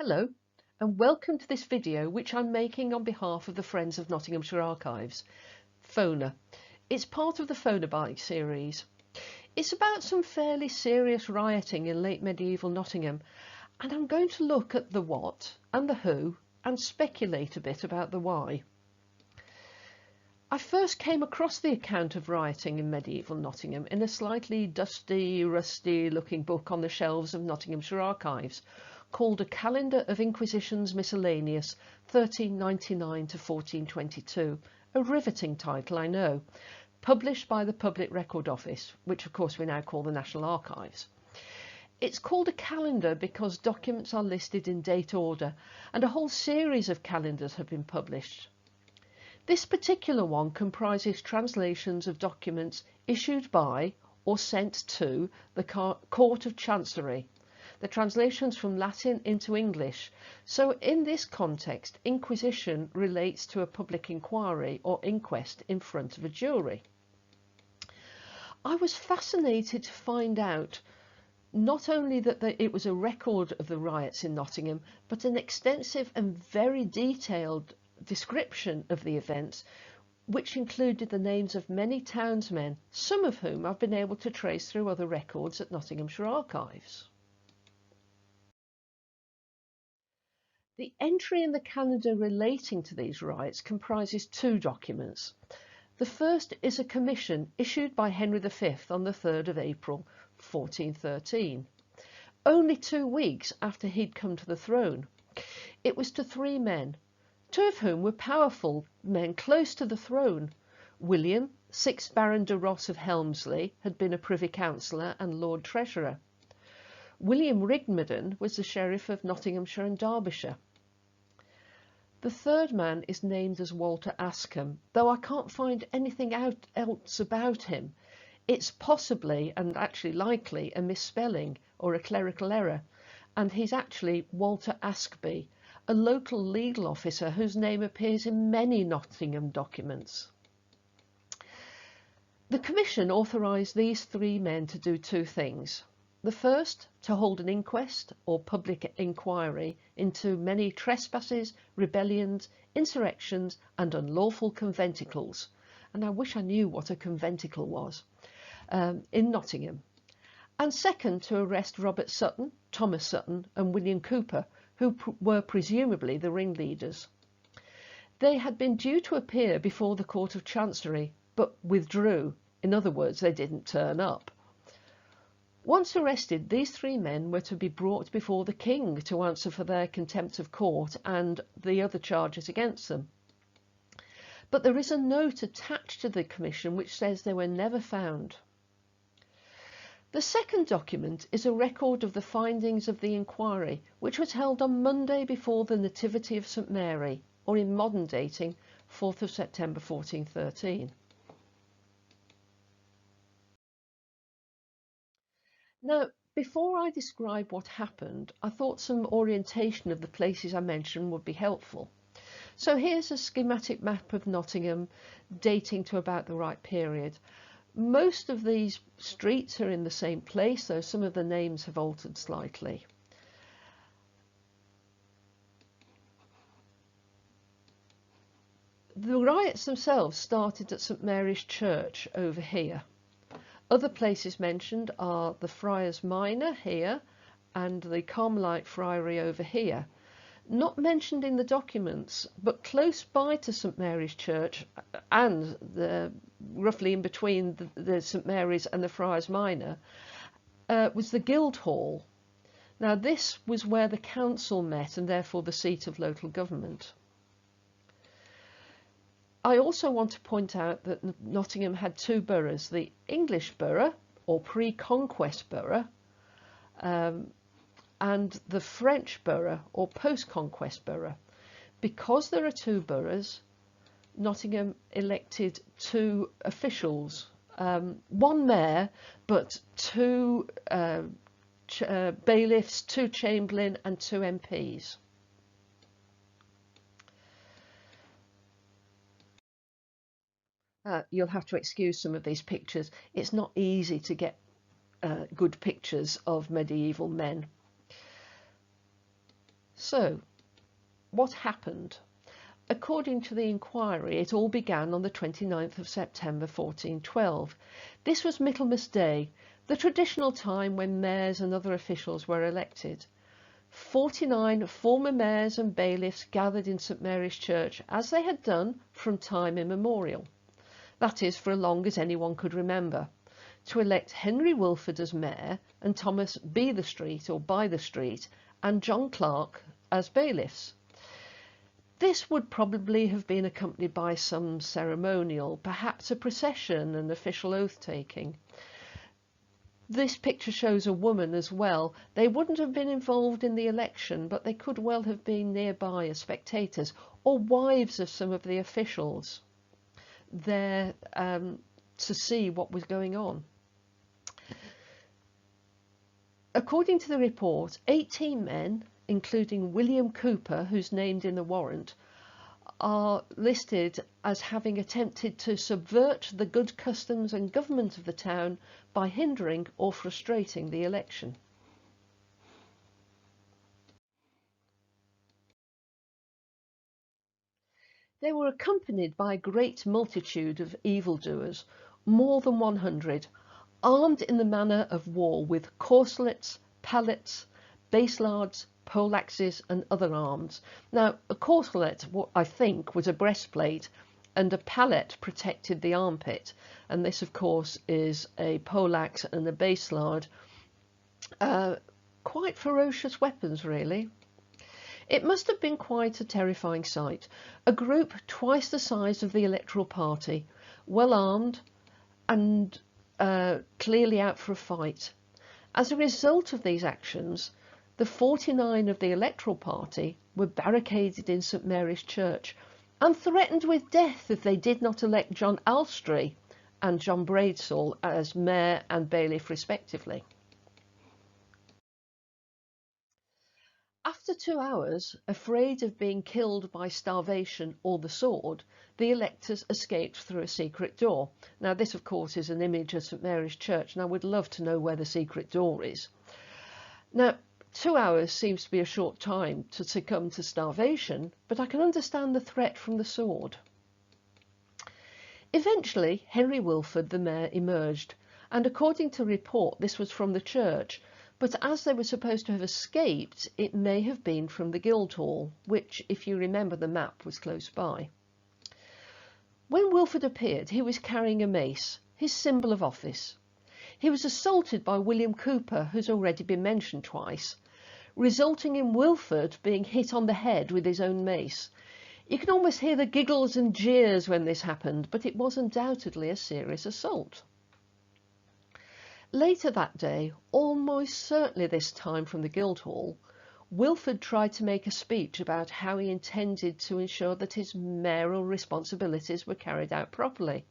Hello and welcome to this video which I'm making on behalf of the Friends of Nottinghamshire Archives, FONA. It's part of the FONA Bike series. It's about some fairly serious rioting in late medieval Nottingham, and I'm going to look at the what and the who and speculate a bit about the why. I first came across the account of rioting in medieval Nottingham in a slightly dusty, rusty looking book on the shelves of Nottinghamshire Archives called A Calendar of Inquisitions Miscellaneous 1399 to 1422, a riveting title I know, published by the Public Record Office, which of course we now call the National Archives. It's called a calendar because documents are listed in date order and a whole series of calendars have been published. This particular one comprises translations of documents issued by or sent to the Court of Chancery, the translations from Latin into English. So in this context, inquisition relates to a public inquiry or inquest in front of a jury. I was fascinated to find out not only that it was a record of the riots in Nottingham, but an extensive and very detailed description of the events, which included the names of many townsmen, some of whom I've been able to trace through other records at Nottinghamshire Archives. The entry in the calendar relating to these riots comprises two documents. The first is a commission issued by Henry V on the 3rd of April 1413, only 2 weeks after he'd come to the throne. It was to 3 men, 2 of whom were powerful men close to the throne. William, 6th Baron de Ross of Helmsley, had been a Privy Councillor and Lord Treasurer. William Rigmeden was the Sheriff of Nottinghamshire and Derbyshire. The third man is named as Walter Askham, though I can't find anything else about him. It's possibly, and actually likely, a misspelling or a clerical error, and he's actually Walter Askby, a local legal officer whose name appears in many Nottingham documents. The Commission authorised these 3 men to do 2 things. The first, to hold an inquest or public inquiry into many trespasses, rebellions, insurrections and unlawful conventicles, and I wish I knew what a conventicle was, in Nottingham. And second, to arrest Robert Sutton, Thomas Sutton and William Cooper, who were presumably the ringleaders. They had been due to appear before the Court of Chancery, but withdrew. In other words, they didn't turn up. Once arrested, these 3 men were to be brought before the King to answer for their contempt of court and the other charges against them. But there is a note attached to the commission which says they were never found. The second document is a record of the findings of the inquiry, which was held on Monday before the Nativity of St Mary, or in modern dating, 4th of September 1413. Now, before I describe what happened, I thought some orientation of the places I mentioned would be helpful. So here's a schematic map of Nottingham dating to about the right period. Most of these streets are in the same place, though some of the names have altered slightly. The riots themselves started at St Mary's Church over here. Other places mentioned are the Friars Minor here and the Carmelite Friary over here. Not mentioned in the documents, but close by to St Mary's Church and roughly in between the St Mary's and the Friars Minor was the Guildhall. Now this was where the council met and therefore the seat of local government. I also want to point out that Nottingham had 2 boroughs, the English borough or pre-conquest borough and the French borough or post-conquest borough. Because there are 2 boroughs, Nottingham elected 2 officials, 1 mayor but 2 bailiffs, 2 chamberlain and 2 MPs. You'll have to excuse some of these pictures. It's not easy to get good pictures of medieval men. So, what happened? According to the inquiry, it all began on the 29th of September 1412. This was Michaelmas Day, the traditional time when mayors and other officials were elected. 49 former mayors and bailiffs gathered in St Mary's Church, as they had done from time immemorial, that is, for as long as anyone could remember, to elect Henry Wilford as mayor and Thomas By the Street and John Clark as bailiffs. This would probably have been accompanied by some ceremonial, perhaps a procession and official oath-taking. This picture shows a woman as well. They wouldn't have been involved in the election, but they could well have been nearby as spectators, or wives of some of the officials there to see what was going on. According to the report, 18 men, including William Cooper, who's named in the warrant, are listed as having attempted to subvert the good customs and government of the town by hindering or frustrating the election. They were accompanied by a great multitude of evildoers, more than 100, armed in the manner of war with corselets, pallets, basellards, poleaxes and other arms. Now, a corselet, I think, was a breastplate, and a pallet protected the armpit, and this of course is a poleaxe and a baselard. Quite ferocious weapons, really. It must have been quite a terrifying sight. A group twice the size of the electoral party, well armed and clearly out for a fight. As a result of these actions, the 49 of the electoral party were barricaded in St Mary's Church and threatened with death if they did not elect John Alstree and John Bradesall as mayor and bailiff respectively. After 2 hours, afraid of being killed by starvation or the sword, the electors escaped through a secret door. Now this of course is an image of St Mary's Church, and I would love to know where the secret door is. Now 2 hours seems to be a short time to succumb to starvation, but I can understand the threat from the sword. Eventually, Henry Wilford, the mayor, emerged, and according to report, this was from the church, but as they were supposed to have escaped, it may have been from the Guildhall, which, if you remember the map, was close by. When Wilford appeared, he was carrying a mace, his symbol of office. He was assaulted by William Cooper, who's already been mentioned twice, resulting in Wilford being hit on the head with his own mace. You can almost hear the giggles and jeers when this happened, but it was undoubtedly a serious assault. Later that day, almost certainly this time from the Guildhall, Wilford tried to make a speech about how he intended to ensure that his mayoral responsibilities were carried out properly.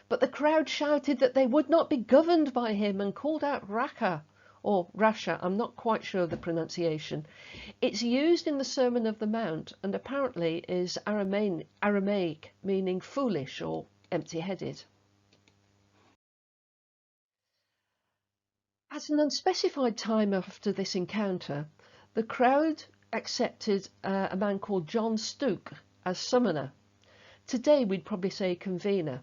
But the crowd shouted that they would not be governed by him and called out Raka, or Rasha, I'm not quite sure of the pronunciation. It's used in the Sermon of the Mount and apparently is Aramaic, meaning foolish or empty-headed. At an unspecified time after this encounter, the crowd accepted a man called John Stooke as summoner. Today we'd probably say convener.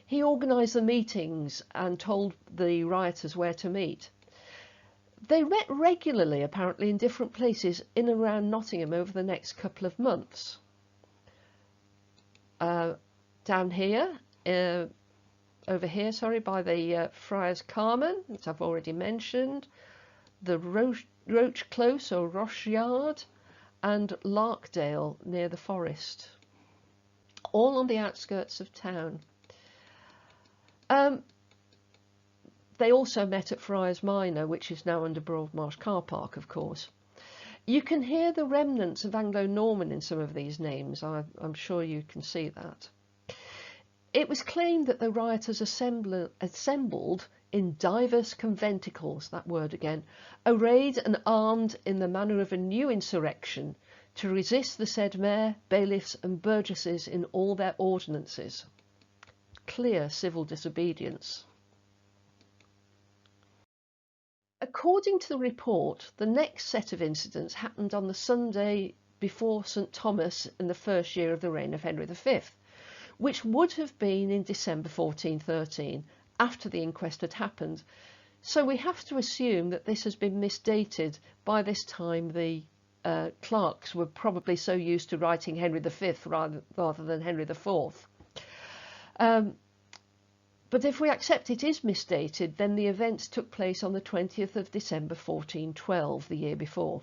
He organised the meetings and told the rioters where to meet. They met regularly, apparently, in different places in and around Nottingham over the next couple of months. Down here, over here, by the Friars Carmen, as I've already mentioned, the Roach Close or Roche Yard, and Larkdale near the forest, all on the outskirts of town. They also met at Friars Minor, which is now under Broadmarsh Car Park, of course. You can hear the remnants of Anglo-Norman in some of these names. I'm sure you can see that. It was claimed that the rioters assembled in divers conventicles, that word again, arrayed and armed in the manner of a new insurrection, to resist the said mayor, bailiffs and burgesses in all their ordinances. Clear civil disobedience. According to the report, the next set of incidents happened on the Sunday before St Thomas in the first year of the reign of Henry V, which would have been in December 1413, after the inquest had happened. So we have to assume that this has been misdated. By this time the clerks were probably so used to writing Henry V rather than Henry IV. But if we accept it is misdated, then the events took place on the 20th of December 1412, the year before.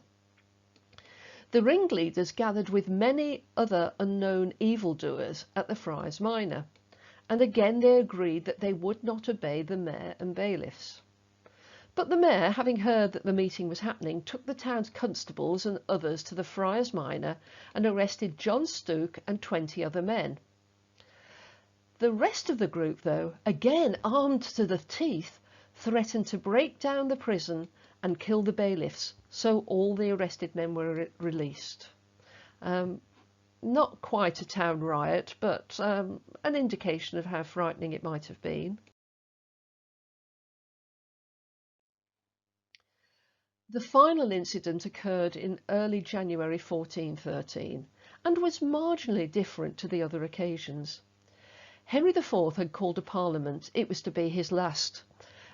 The ringleaders gathered with many other unknown evildoers at the Friars Minor, and again they agreed that they would not obey the mayor and bailiffs. But the mayor, having heard that the meeting was happening, took the town's constables and others to the Friars Minor and arrested John Stooke and 20 other men. The rest of the group, though, again armed to the teeth, threatened to break down the prison and kill the bailiffs, so all the arrested men were released. Not quite a town riot, but an indication of how frightening it might have been. The final incident occurred in early January 1413 and was marginally different to the other occasions. Henry IV had called a parliament. It was to be his last.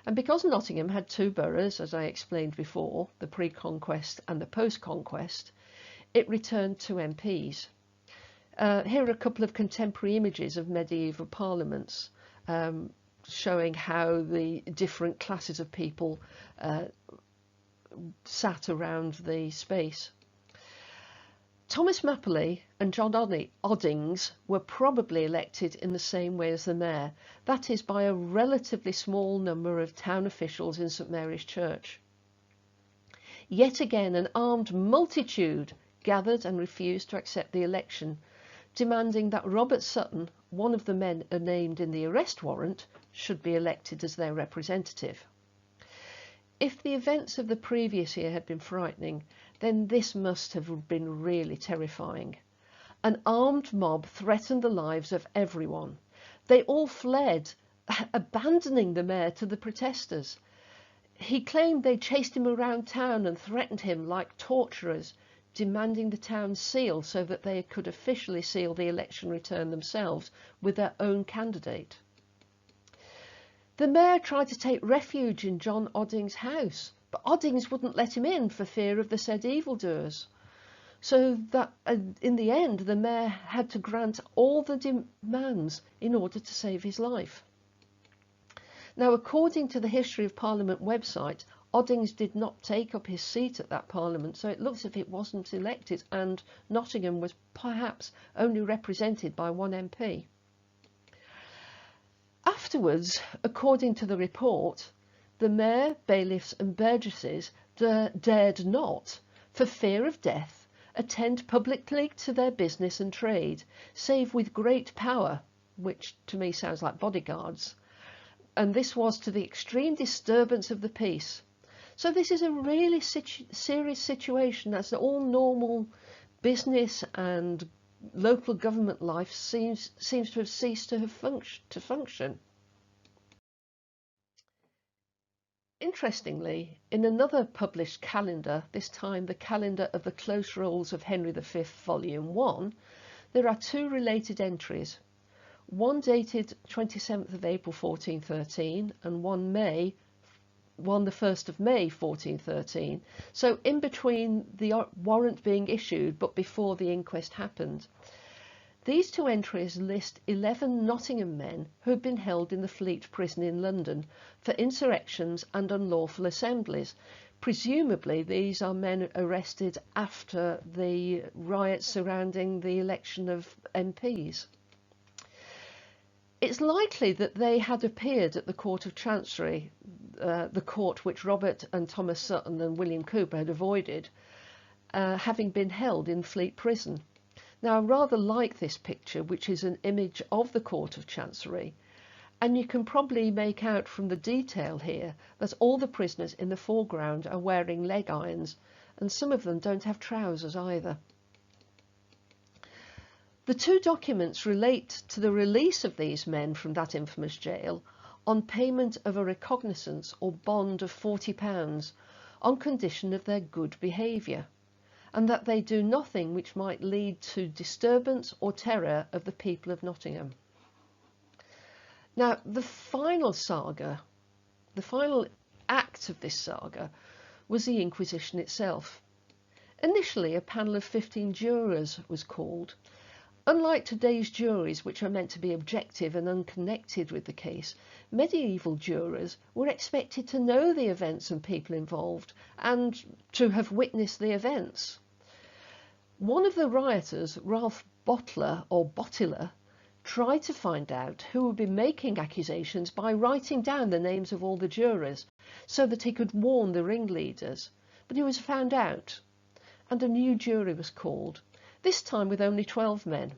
And because Nottingham had two boroughs, as I explained before, the pre-conquest and the post-conquest, it returned two MPs. Here are a couple of contemporary images of medieval parliaments showing how the different classes of people sat around the space. Thomas Mapley and John Oddings were probably elected in the same way as the mayor, that is, by a relatively small number of town officials in St Mary's Church. Yet again an armed multitude gathered and refused to accept the election, demanding that Robert Sutton, one of the men named in the arrest warrant, should be elected as their representative. If the events of the previous year had been frightening, then this must have been really terrifying. An armed mob threatened the lives of everyone. They all fled, abandoning the mayor to the protesters. He claimed they chased him around town and threatened him like torturers, demanding the town seal so that they could officially seal the election return themselves with their own candidate. The mayor tried to take refuge in John Oddings' house, but Oddings wouldn't let him in for fear of the said evildoers. So that in the end the mayor had to grant all the demands in order to save his life. Now, according to the History of Parliament website, Oddings did not take up his seat at that parliament, so it looks as if it wasn't elected, and Nottingham was perhaps only represented by one MP. Afterwards, according to the report, the mayor, bailiffs and burgesses dared not, for fear of death, attend publicly to their business and trade, save with great power, which to me sounds like bodyguards, and this was to the extreme disturbance of the peace. So this is a really serious situation, as all normal business and local government life seems to have ceased to function. Interestingly, in another published calendar, this time the calendar of the Close Rolls of Henry V, Volume 1, there are two related entries, one dated 27th of April 1413 and one the 1st of May 1413, so in between the warrant being issued but before the inquest happened. These two entries list 11 Nottingham men who had been held in the Fleet prison in London for insurrections and unlawful assemblies. Presumably these are men arrested after the riots surrounding the election of MPs. It's likely that they had appeared at the Court of Chancery, the court which Robert and Thomas Sutton and William Cooper had avoided, having been held in Fleet prison. Now, I rather like this picture, which is an image of the Court of Chancery, and you can probably make out from the detail here that all the prisoners in the foreground are wearing leg irons, and some of them don't have trousers either. The two documents relate to the release of these men from that infamous jail on payment of a recognizance or bond of £40 on condition of their good behaviour, and that they do nothing which might lead to disturbance or terror of the people of Nottingham. Now, the final act of this saga was the Inquisition itself. Initially, a panel of 15 jurors was called. Unlike today's juries, which are meant to be objective and unconnected with the case, medieval jurors were expected to know the events and people involved and to have witnessed the events. One of the rioters, Ralph Bottler, tried to find out who would be making accusations by writing down the names of all the jurors so that he could warn the ringleaders, but he was found out, and a new jury was called, this time with only 12 men.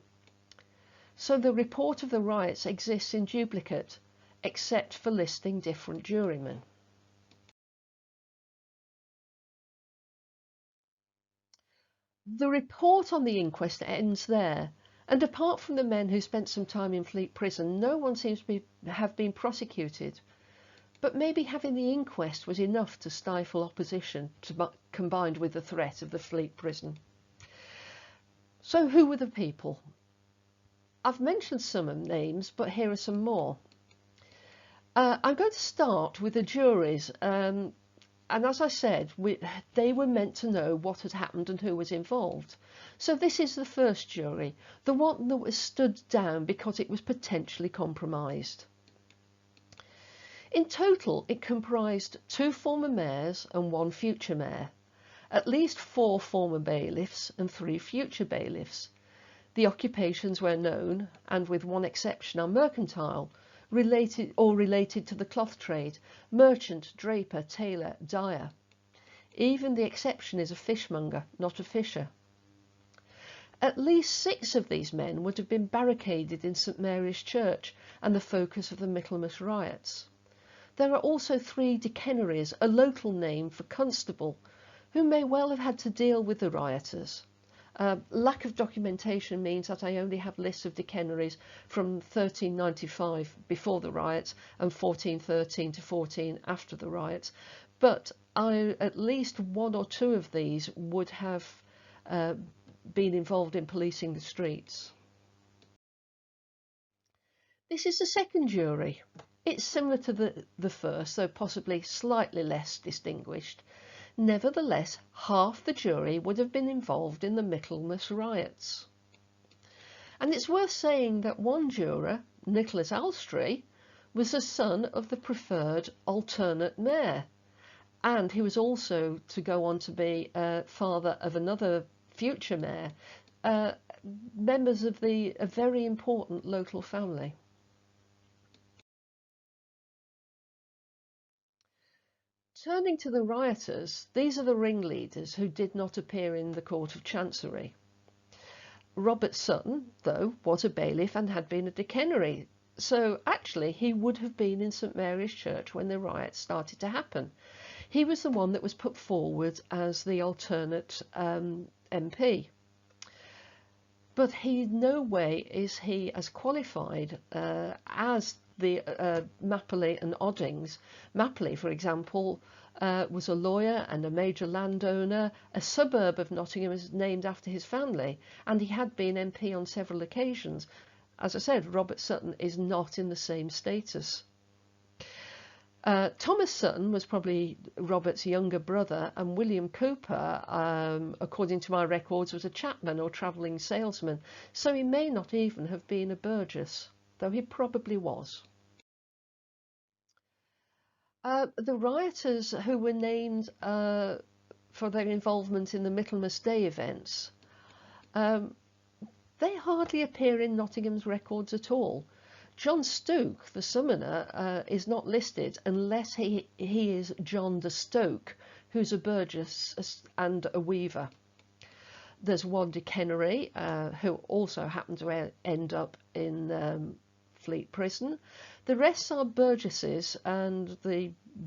So the report of the riots exists in duplicate, except for listing different jurymen. The report on the inquest ends there, and apart from the men who spent some time in Fleet Prison, no one seems to have been prosecuted. But maybe having the inquest was enough to stifle opposition, combined with the threat of the Fleet Prison. So who were the people? I've mentioned some names, but here are some more. I'm going to start with the juries, and as I said, they were meant to know what had happened and who was involved. So this is the first jury, the one that was stood down because it was potentially compromised. In total, it comprised 2 former mayors and 1 future mayor, at least 4 former bailiffs and 3 future bailiffs. The occupations were known, and with one exception are mercantile, related to the cloth trade, merchant, draper, tailor, dyer. Even the exception is a fishmonger, not a fisher. At least 6 of these men would have been barricaded in St Mary's Church and the focus of the Michaelmas riots. There are also 3 decennaries, a local name for constable, who may well have had to deal with the rioters. Lack of documentation means that I only have lists of decennaries from 1395 before the riots and 1413 to 14 after the riots, but at least 1 or 2 of these would have been involved in policing the streets. This is the second jury. It's similar to the first, though possibly slightly less distinguished. Nevertheless, half the jury would have been involved in the Michaelmas riots. And it's worth saying that one juror, Nicholas Alstree, was the son of the preferred alternate mayor, and he was also to go on to be father of another future mayor, members of a very important local family. Turning to the rioters, these are the ringleaders who did not appear in the Court of Chancery. Robert Sutton, though, was a bailiff and had been a decennary, so actually he would have been in St Mary's Church when the riots started to happen. He was the one that was put forward as the alternate MP. But in no way is he as qualified as the Mapley and Oddings. Mapley, for example, was a lawyer and a major landowner. A suburb of Nottingham is named after his family, and he had been MP on several occasions. As I said, Robert Sutton is not in the same status. Thomas Sutton was probably Robert's younger brother, and William Cooper, according to my records, was a chapman or travelling salesman, so he may not even have been a burgess, though he probably was. The rioters who were named for their involvement in the Michaelmas Day events, they hardly appear in Nottingham's records at all. John Stoke, the summoner, is not listed unless he is John de Stoke, who's a burgess and a weaver. There's one decennary who also happened to end up in Fleet Prison. The rest are burgesses, and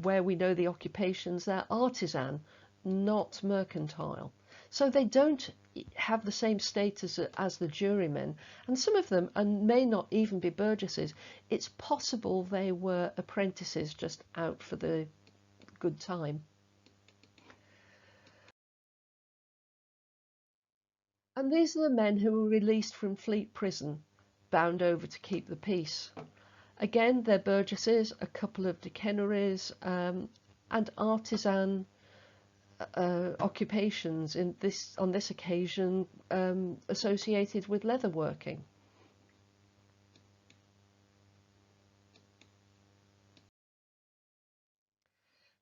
where we know the occupations, they're artisan, not mercantile. so they don't have the same status as the jurymen, and some of them may not even be burgesses. It's possible they were apprentices just out for the good time. And these are the men who were released from Fleet Prison, bound over to keep the peace. Again, they're burgesses, a couple of decennaries, and artisan occupations on this occasion associated with leatherworking.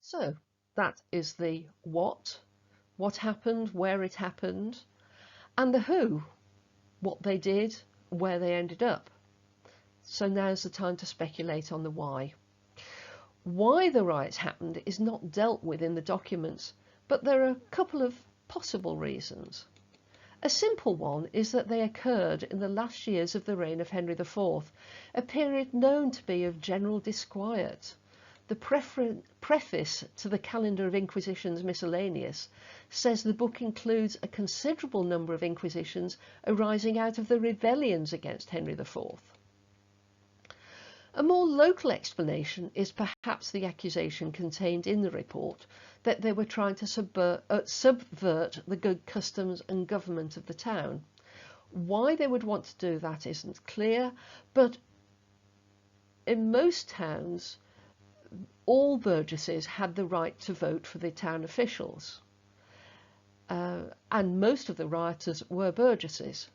So that is the what happened, where it happened, and the who, what they did, where they ended up. So now's the time to speculate on the why. Why the riots happened is not dealt with in the documents, but there are a couple of possible reasons. A simple one is that they occurred in the last years of the reign of Henry IV, a period known to be of general disquiet. The preface to the Calendar of Inquisitions Miscellaneous says the book includes a considerable number of inquisitions arising out of the rebellions against Henry IV. A more local explanation is perhaps the accusation contained in the report that they were trying to subvert the good customs and government of the town. Why they would want to do that isn't clear, but in most towns, all burgesses had the right to vote for the town officials, and most of the rioters were burgesses.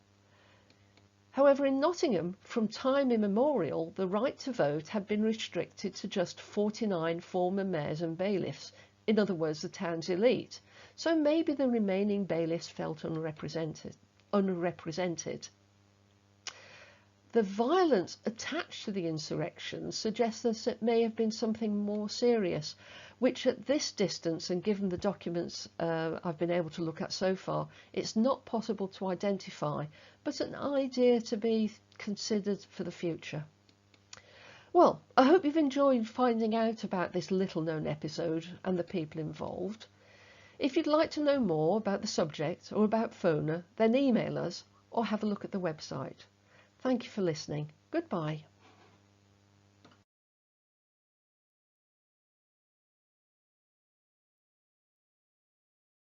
However, in Nottingham, from time immemorial, the right to vote had been restricted to just 49 former mayors and bailiffs, in other words, the town's elite, so maybe the remaining bailiffs felt unrepresented. The violence attached to the insurrection suggests that it may have been something more serious, which at this distance, and given the documents I've been able to look at so far, it's not possible to identify, but an idea to be considered for the future. Well, I hope you've enjoyed finding out about this little-known episode and the people involved. If you'd like to know more about the subject or about FONA, then email us or have a look at the website. Thank you for listening. Goodbye.